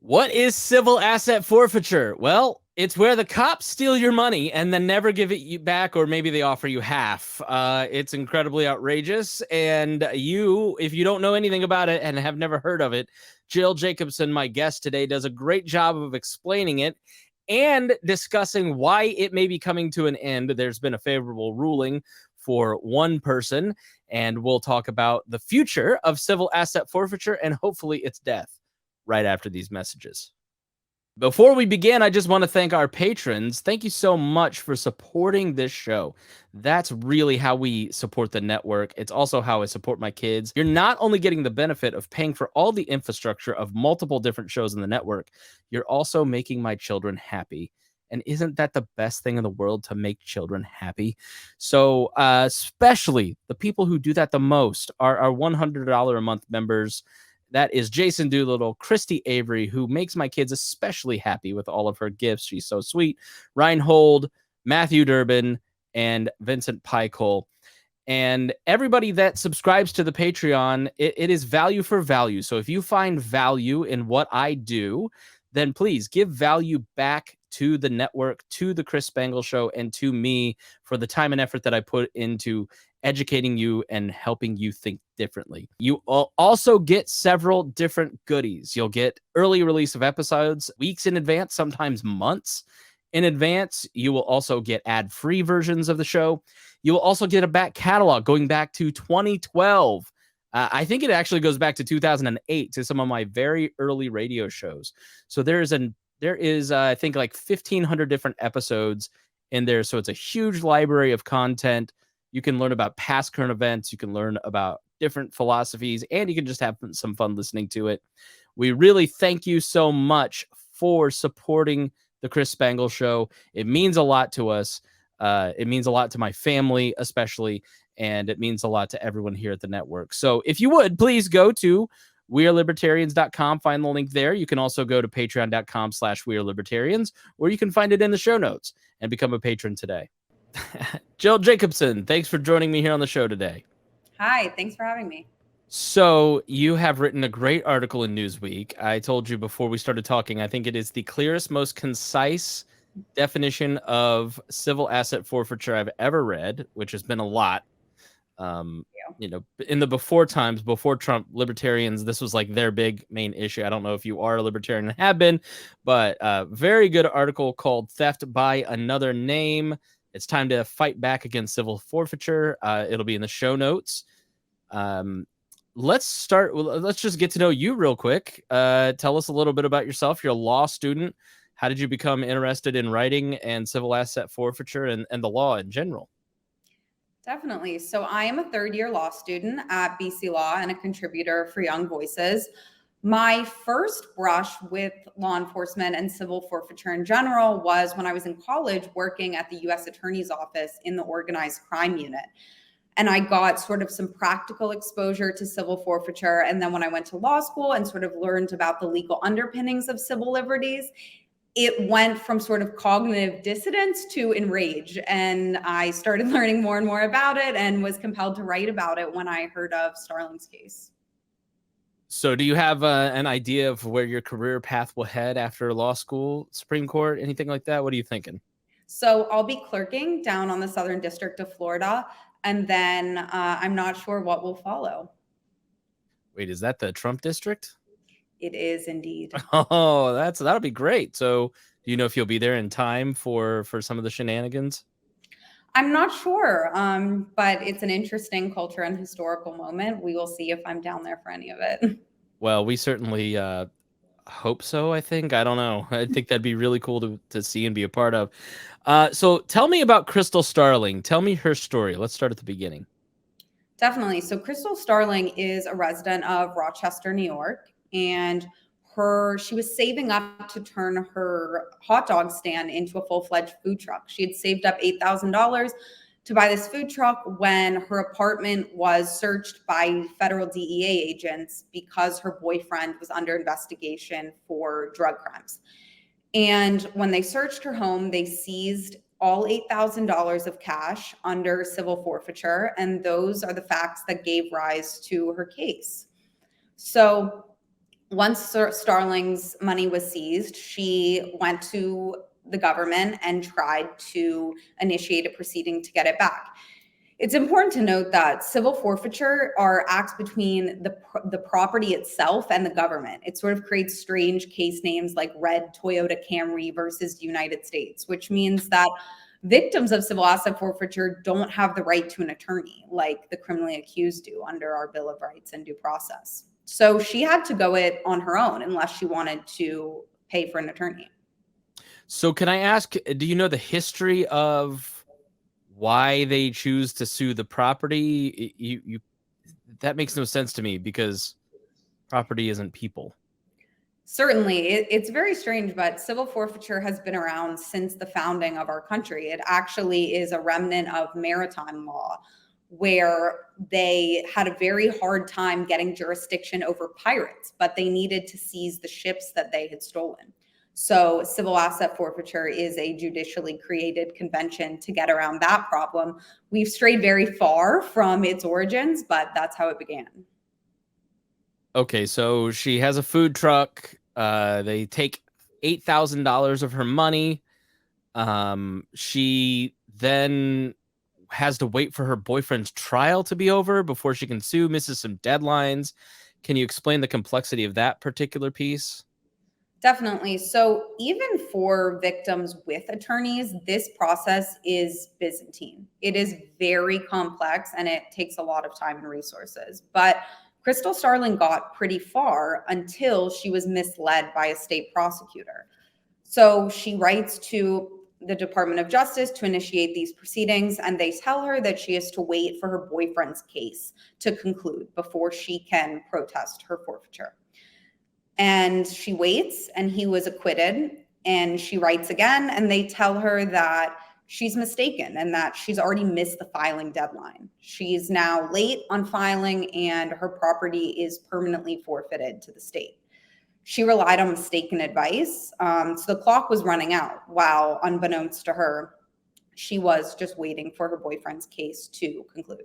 What is civil asset forfeiture? Well, it's where the cops steal your money and then never give it you back, or maybe they offer you half. It's incredibly outrageous. And if you don't know anything about it and have never heard of it, Jill Jacobson, my guest today, does a great job of explaining it and discussing why it may be coming to an end. There's been a favorable ruling for one person, and we'll talk about the future of civil asset forfeiture and hopefully its death right after these messages. Before we begin, I just want to thank our patrons. Thank you so much for supporting this show. That's really how we support the network. It's also how I support my kids. You're not only getting the benefit of paying for all the infrastructure of multiple different shows in the network, you're also making my children happy. And isn't that the best thing in the world, to make children happy? So especially the people who do that the most are our $100 a month members. That is Jason Doolittle, Christy Avery, who makes my kids especially happy with all of her gifts. She's so sweet. Reinhold, Matthew Durbin, and Vincent Pycole. And everybody that subscribes to the Patreon, it is value for value. So if you find value in what I do, then please give value back to the network, to the Chris Spangle Show, and to me for the time and effort that I put into educating you and helping you think differently. You will also get several different goodies. You'll get early release of episodes weeks in advance, sometimes months in advance. You will also get ad-free versions of the show. You will also get a back catalog going back to 2012. I think it actually goes back to 2008 to some of my very early radio shows. So there is I think like 1,500 different episodes in there. So it's a huge library of content. You can learn about past current events. You can learn about different philosophies, and you can just have some fun listening to it. We really thank you so much for supporting the Chris Spangle Show. It means a lot to us. It means a lot to my family, especially, and it means a lot to everyone here at the network. So if you would, please go to wearelibertarians.com. Find the link there. You can also go to patreon.com/wearelibertarians, or you can find it in the show notes and become a patron today. Jill Jacobson, thanks for joining me here on the show today. Hi, thanks for having me. So you have written a great article in Newsweek. I told you before we started talking, I think it is the clearest, most concise definition of civil asset forfeiture I've ever read, which has been a lot. In the before times, before Trump, libertarians, this was like their big main issue. I don't know if you are a libertarian and have been, but very good article called Theft by Another Name. It's time to fight back against civil forfeiture. It'll be in the show notes. Let's start. Let's just get to know you real quick. Tell us a little bit about yourself. You're a law student. How did you become interested in writing and civil asset forfeiture and the law in general? Definitely. So I am a third-year law student at BC Law and a contributor for Young Voices. My first brush with law enforcement and civil forfeiture in general was when I was in college working at the U.S. Attorney's Office in the organized crime unit. And I got sort of some practical exposure to civil forfeiture. And then when I went to law school and sort of learned about the legal underpinnings of civil liberties, it went from sort of cognitive dissonance to enrage. And I started learning more and more about it and was compelled to write about it when I heard of Starling's case. So do you have an idea of where your career path will head after law school, Supreme Court, anything like that? What are you thinking? So I'll be clerking down on the Southern District of Florida, and then I'm not sure what will follow. Wait, is that the Trump district? It is indeed. Oh, that'll be great. So do you know if you'll be there in time for some of the shenanigans? I'm not sure, but it's an interesting culture and historical moment. We will see if I'm down there for any of it. Well, we certainly hope so, I think. I don't know. I think that'd be really cool to see and be a part of. So tell me about Crystal Starling. Tell me her story. Let's start at the beginning. Definitely. So Crystal Starling is a resident of Rochester, New York, and she was saving up to turn her hot dog stand into a full-fledged food truck. She had saved up $8,000 to buy this food truck when her apartment was searched by federal DEA agents because her boyfriend was under investigation for drug crimes. And when they searched her home, they seized all $8,000 of cash under civil forfeiture. And those are the facts that gave rise to her case. So Once Starling's money was seized, she went to the government and tried to initiate a proceeding to get it back. It's important to note that civil forfeiture are acts between the property itself and the government. It sort of creates strange case names like Red Toyota Camry versus United States, which means that victims of civil asset forfeiture don't have the right to an attorney like the criminally accused do under our Bill of Rights and due process. So she had to go it on her own unless she wanted to pay for an attorney. So can I ask, do you know the history of why they choose to sue the property? You that makes no sense to me because property isn't people. Certainly, it's very strange, but civil forfeiture has been around since the founding of our country. It actually is a remnant of maritime law, where they had a very hard time getting jurisdiction over pirates, but they needed to seize the ships that they had stolen. So civil asset forfeiture is a judicially created convention to get around that problem. We've strayed very far from its origins, but that's how it began. Okay, so she has a food truck. They take $8,000 of her money. She then has to wait for her boyfriend's trial to be over before she can sue, misses some deadlines. Can you explain the complexity of that particular piece? Definitely. So, even for victims with attorneys, this process is Byzantine. It is very complex and it takes a lot of time and resources. But Crystal Starling got pretty far until she was misled by a state prosecutor. So, she writes to the Department of Justice to initiate these proceedings, and they tell her that she has to wait for her boyfriend's case to conclude before she can protest her forfeiture. And she waits, and he was acquitted. And she writes again, and they tell her that she's mistaken and that she's already missed the filing deadline. She's now late on filing, and her property is permanently forfeited to the state. She relied on mistaken advice. So the clock was running out, while unbeknownst to her, she was just waiting for her boyfriend's case to conclude.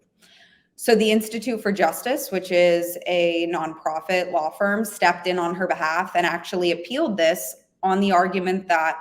So the Institute for Justice, which is a nonprofit law firm, stepped in on her behalf and actually appealed this on the argument that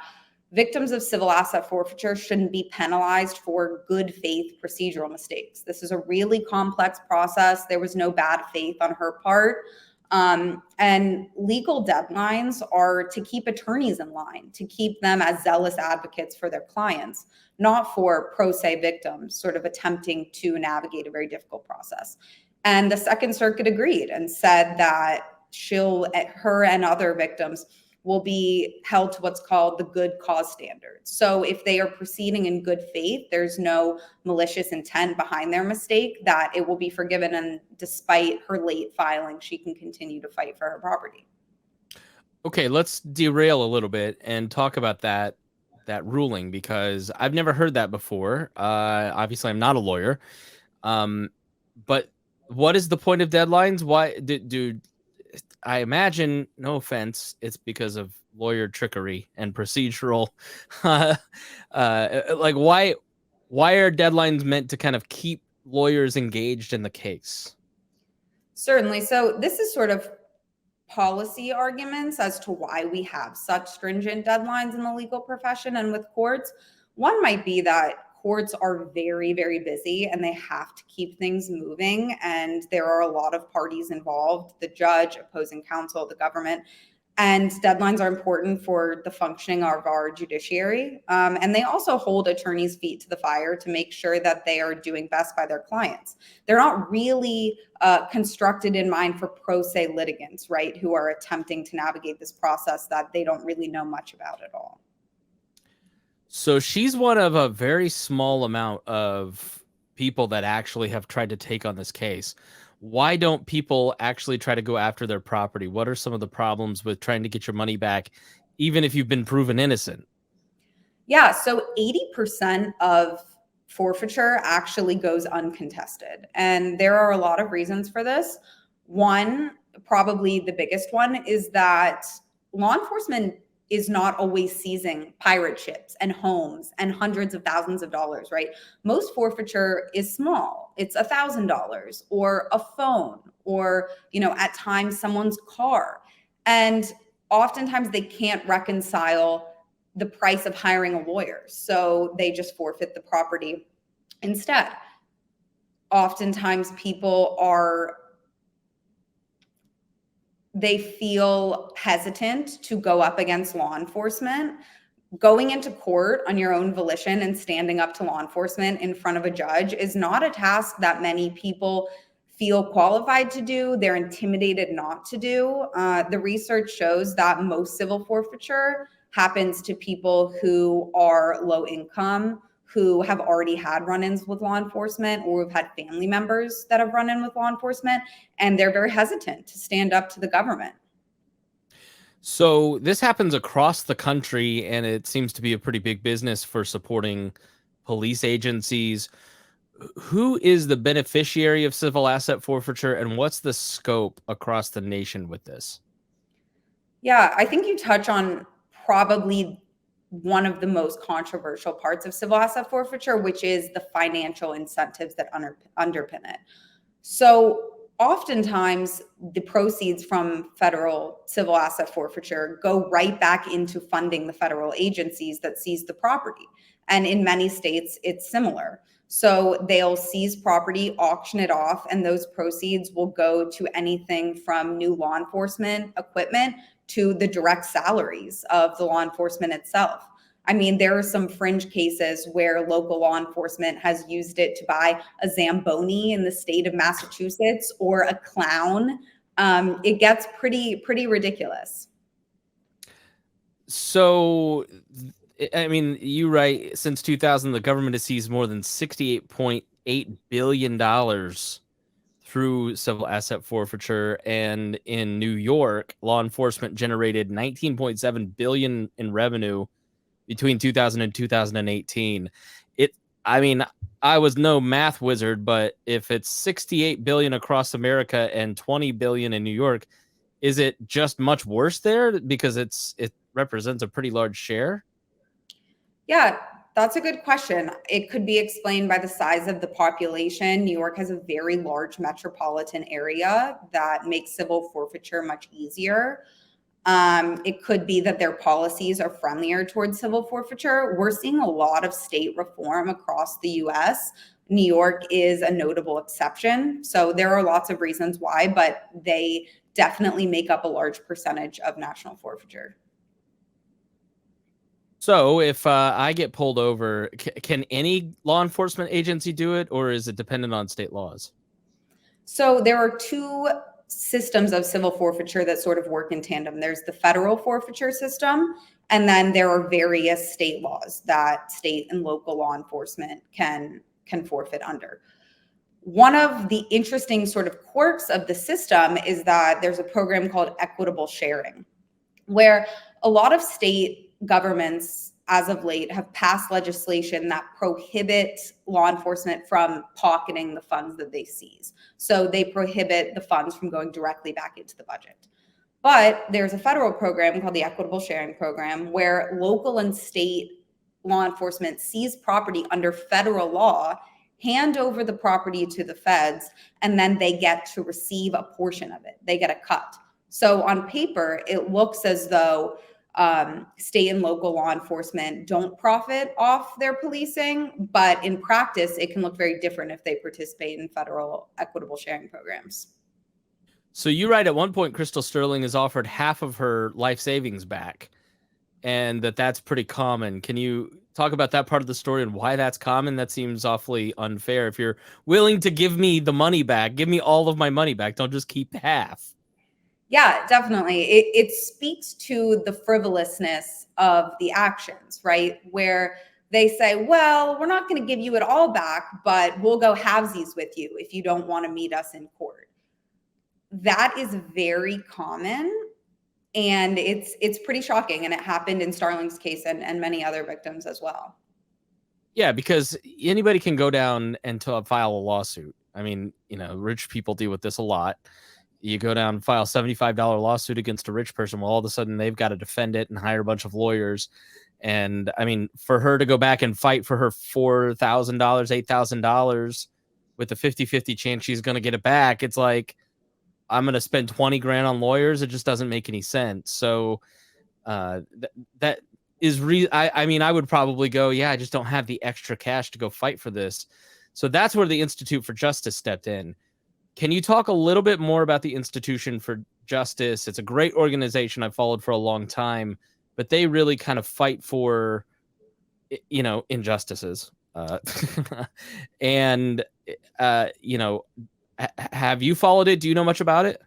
victims of civil asset forfeiture shouldn't be penalized for good faith procedural mistakes. This is a really complex process. There was no bad faith on her part. And legal deadlines are to keep attorneys in line, to keep them as zealous advocates for their clients, not for pro se victims sort of attempting to navigate a very difficult process. And the Second Circuit agreed and said that her and other victims will be held to what's called the good cause standard. So if they are proceeding in good faith, there's no malicious intent behind their mistake, that it will be forgiven. And despite her late filing, she can continue to fight for her property. Okay, let's derail a little bit and talk about that ruling because I've never heard that before. Obviously, I'm not a lawyer. But what is the point of deadlines? Why do I imagine, no offense, it's because of lawyer trickery and procedural. Like why are deadlines meant to kind of keep lawyers engaged in the case? Certainly. So this is sort of policy arguments as to why we have such stringent deadlines in the legal profession and with courts. One might be that courts are very, very busy and they have to keep things moving. And there are a lot of parties involved, the judge, opposing counsel, the government. And deadlines are important for the functioning of our judiciary. And they also hold attorneys' feet to the fire to make sure that they are doing best by their clients. They're not really constructed in mind for pro se litigants, right, who are attempting to navigate this process that they don't really know much about at all. So she's one of a very small amount of people that actually have tried to take on this case. Why don't people actually try to go after their property? What are some of the problems with trying to get your money back, even if you've been proven innocent? Yeah, so 80% of forfeiture actually goes uncontested. And there are a lot of reasons for this. One, probably the biggest one, is that law enforcement is not always seizing pirate ships and homes and hundreds of thousands of dollars, right? Most forfeiture is small. It's $1,000 or a phone or, at times someone's car. And oftentimes they can't reconcile the price of hiring a lawyer, so they just forfeit the property instead. Oftentimes they feel hesitant to go up against law enforcement. Going into court on your own volition and standing up to law enforcement in front of a judge is not a task that many people feel qualified to do. They're intimidated not to do. The research shows that most civil forfeiture happens to people who are low income, who have already had run-ins with law enforcement, or have had family members that have run in with law enforcement, and they're very hesitant to stand up to the government. So this happens across the country, and it seems to be a pretty big business for supporting police agencies. Who is the beneficiary of civil asset forfeiture, and what's the scope across the nation with this? Yeah, I think you touch on probably one of the most controversial parts of civil asset forfeiture, which is the financial incentives that underpin it. So oftentimes the proceeds from federal civil asset forfeiture go right back into funding the federal agencies that seize the property. And in many states, it's similar. So they'll seize property, auction it off, and those proceeds will go to anything from new law enforcement equipment to the direct salaries of the law enforcement itself. I mean, there are some fringe cases where local law enforcement has used it to buy a Zamboni in the state of Massachusetts or a clown. It gets pretty ridiculous. So, I mean, you write since 2000, the government has seized more than $68.8 billion through civil asset forfeiture. And in New York, law enforcement generated 19.7 billion in revenue between 2000 and 2018. I mean, I was no math wizard, but if it's 68 billion across America and 20 billion in New York, is it just much worse there because it represents a pretty large share? Yeah, that's a good question. It could be explained by the size of the population. New York has a very large metropolitan area that makes civil forfeiture much easier. It could be that their policies are friendlier towards civil forfeiture. We're seeing a lot of state reform across the US. New York is a notable exception. So there are lots of reasons why, but they definitely make up a large percentage of national forfeiture. So if I get pulled over, can any law enforcement agency do it, or is it dependent on state laws? So there are two systems of civil forfeiture that sort of work in tandem. There's the federal forfeiture system, and then there are various state laws that state and local law enforcement can forfeit under. One of the interesting sort of quirks of the system is that there's a program called equitable sharing, where a lot of state governments as of late have passed legislation that prohibits law enforcement from pocketing the funds that they seize. So they prohibit the funds from going directly back into the budget. But there's a federal program called the Equitable Sharing Program where local and state law enforcement seize property under federal law, hand over the property to the feds, and then they get to receive a portion of it. They get a cut. So on paper, it looks as though state and local law enforcement don't profit off their policing, but in practice, it can look very different if they participate in federal equitable sharing programs. So you write at one point, Crystal Sterling is offered half of her life savings back, and that's pretty common. Can you talk about that part of the story and why that's common? That seems awfully unfair. If you're willing to give me the money back, give me all of my money back. Don't just keep half. Yeah, definitely. It speaks to the frivolousness of the actions, right? Where they say, well, we're not going to give you it all back, but we'll go halvesies with you if you don't want to meet us in court. That is very common. And it's pretty shocking. And it happened in Starling's case and many other victims as well. Yeah, because anybody can go down and file a lawsuit. I mean, rich people deal with this a lot. You go down and file a $75 lawsuit against a rich person. Well, all of a sudden they've got to defend it and hire a bunch of lawyers. And I mean, for her to go back and fight for her $4,000, $8,000 with a 50-50 chance she's going to get it back, it's like, I'm going to spend 20 grand on lawyers. It just doesn't make any sense. So that is I mean, I would probably go, yeah, I just don't have the extra cash to go fight for this. So that's where the Institute for Justice stepped in. Can you talk a little bit more about the Institution for Justice? It's a great organization I've followed for a long time, but they really kind of fight for, injustices. And, have you followed it? Do you know much about it?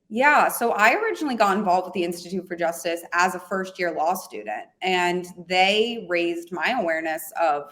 Yeah, so I originally got involved with the Institute for Justice as a first year law student, and they raised my awareness of,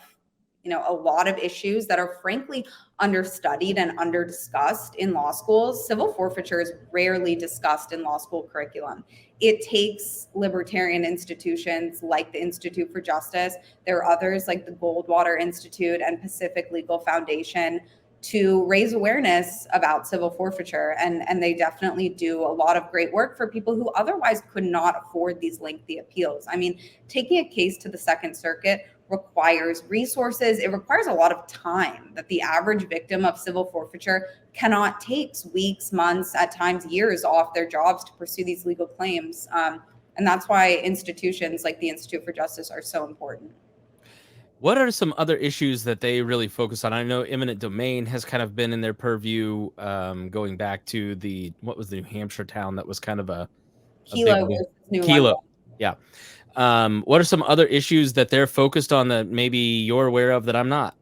a lot of issues that are frankly understudied and underdiscussed in law schools. Civil forfeiture is rarely discussed in law school curriculum. It takes libertarian institutions like the Institute for Justice. There are others like the Goldwater Institute and Pacific Legal Foundation to raise awareness about civil forfeiture. And they definitely do a lot of great work for people who otherwise could not afford these lengthy appeals. I mean, taking a case to the Second Circuit requires resources. It requires a lot of time that the average victim of civil forfeiture cannot take weeks, months, at times years off their jobs to pursue these legal claims. And that's why institutions like the Institute for Justice are so important. What are some other issues that they really focus on? I know eminent domain has kind of been in their purview, going back to what was the New Hampshire town that was kind of a big Kelo one? versus New London. Kilo. Yeah. What are some other issues that they're focused on that maybe you're aware of that I'm not?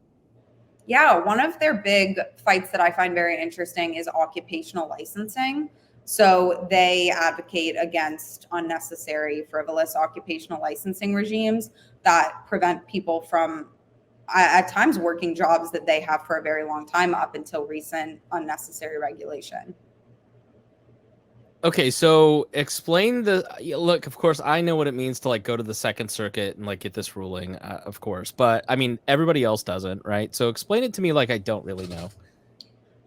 Yeah, one of their big fights that I find very interesting is occupational licensing. So they advocate against unnecessary, frivolous occupational licensing regimes that prevent people from, at times, working jobs that they have for a very long time up until recent unnecessary regulation. Okay, so explain look, of course, I know what it means to like go to the Second Circuit and like get this ruling, of course, but I mean, everybody else doesn't, right? So explain it to me like I don't really know.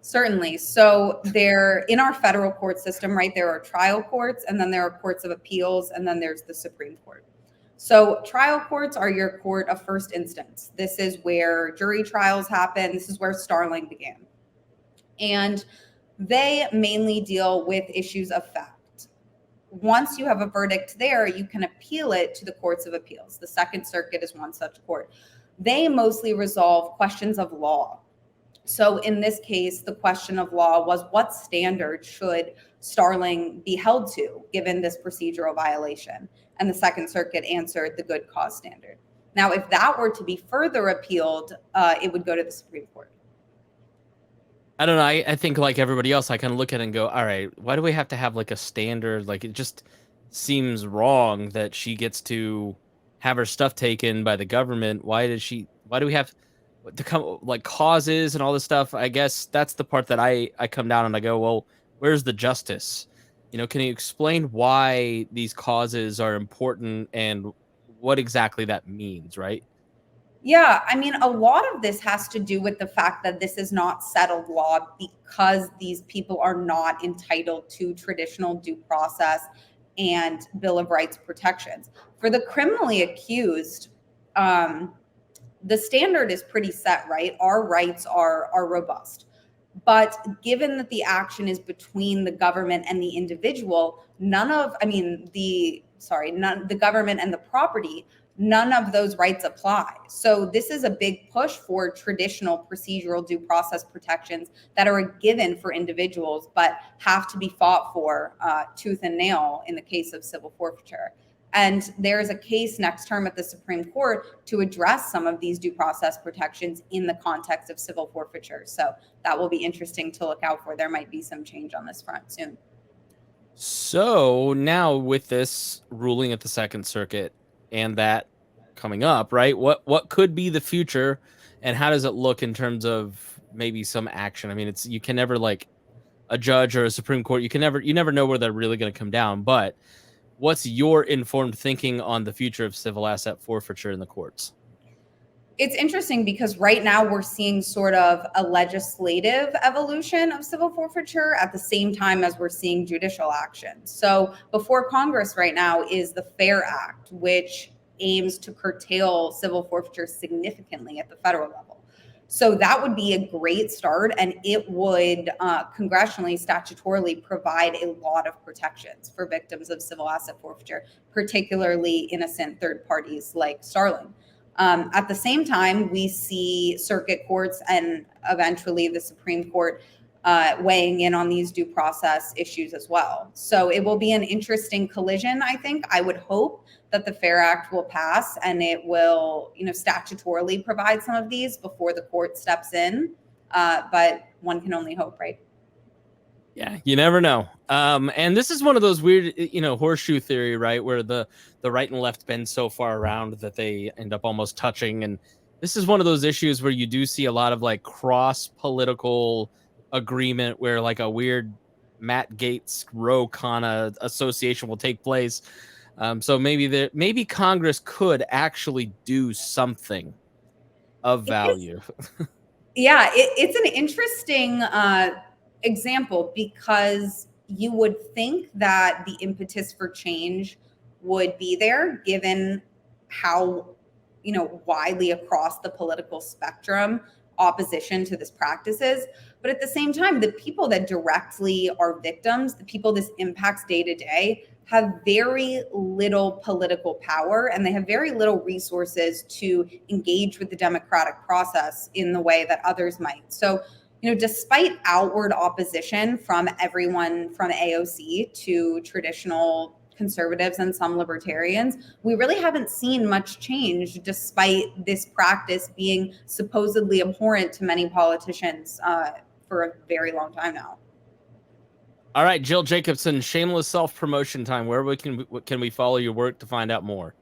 Certainly. So there, in our federal court system, right, there are trial courts, and then there are courts of appeals, and then there's the Supreme Court. So trial courts are your court of first instance. This is where jury trials happen. This is where Starling began. And they mainly deal with issues of fact. Once you have a verdict there, you can appeal it to the courts of appeals. The Second Circuit is one such court. They mostly resolve questions of law. So in this case, the question of law was, what standard should Starling be held to given this procedural violation? And the Second Circuit answered the good cause standard. Now, if that were to be further appealed, it would go to the Supreme Court. I don't know. I think like everybody else, I kind of look at it and go, all right, why do we have to have like a standard? Like it just seems wrong that she gets to have her stuff taken by the government. Why do we have to come like causes and all this stuff? I guess that's the part that I come down and I go, well, where's the justice? Can you explain why these causes are important and what exactly that means, right? Yeah, I mean, a lot of this has to do with the fact that this is not settled law because these people are not entitled to traditional due process and Bill of Rights protections. For the criminally accused, the standard is pretty set, right? Our rights are robust. But given that the action is between the government and the individual, the government and the property, none of those rights apply. So this is a big push for traditional procedural due process protections that are a given for individuals, but have to be fought for tooth and nail in the case of civil forfeiture. And there's a case next term at the Supreme Court to address some of these due process protections in the context of civil forfeiture. So that will be interesting to look out for. There might be some change on this front soon. So now with this ruling at the Second Circuit and that coming up, right? What could be the future and how does it look in terms of maybe some action? I mean, you can never like a judge or a Supreme Court, you never know where they're really going to come down, but what's your informed thinking on the future of civil asset forfeiture in the courts? It's interesting because right now we're seeing sort of a legislative evolution of civil forfeiture at the same time as we're seeing judicial action. So before Congress right now is the FAIR Act, which aims to curtail civil forfeiture significantly at the federal level. So that would be a great start, and it would congressionally, statutorily provide a lot of protections for victims of civil asset forfeiture, particularly innocent third parties like Starling. At the same time, we see circuit courts and eventually the Supreme Court weighing in on these due process issues as well. So it will be an interesting collision, I think. I would hope that the FAIR Act will pass and it will, statutorily provide some of these before the court steps in. But one can only hope, right? Yeah, you never know. And this is one of those weird, horseshoe theory, right, where the right and left bend so far around that they end up almost touching. And this is one of those issues where you do see a lot of like cross political agreement, where like a weird Matt Gaetz Ro Khanna association will take place. So maybe Congress could actually do something of value. It's an interesting example, because you would think that the impetus for change would be there, given how widely across the political spectrum opposition to this practice is. But at the same time, the people that directly are victims, the people this impacts day to day, have very little political power, and they have very little resources to engage with the democratic process in the way that others might. So, despite outward opposition from everyone from AOC to traditional conservatives and some libertarians, we really haven't seen much change, despite this practice being supposedly abhorrent to many politicians for a very long time now. All right, Jill Jacobson, shameless self-promotion time. Where can we follow your work to find out more?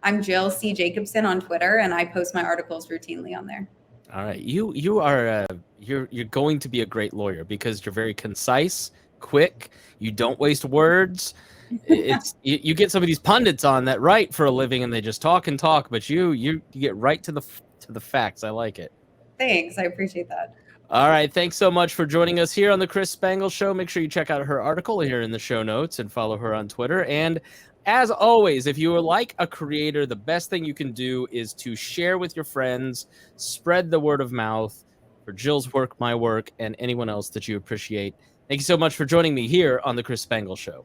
I'm Jill C. Jacobson on Twitter, and I post my articles routinely on there. All right, you are you're going to be a great lawyer because you're very concise, quick. You don't waste words. It's you get some of these pundits on that write for a living and they just talk and talk, but you get right to the facts. I like it. Thanks, I appreciate that. All right, thanks so much for joining us here on the Chris Spangle Show. Make sure you check out her article here in the show notes and follow her on Twitter. And as always, if you are like a creator, the best thing you can do is to share with your friends, spread the word of mouth for Jill's work, my work, and anyone else that you appreciate. Thank you so much for joining me here on the Chris Spangle Show.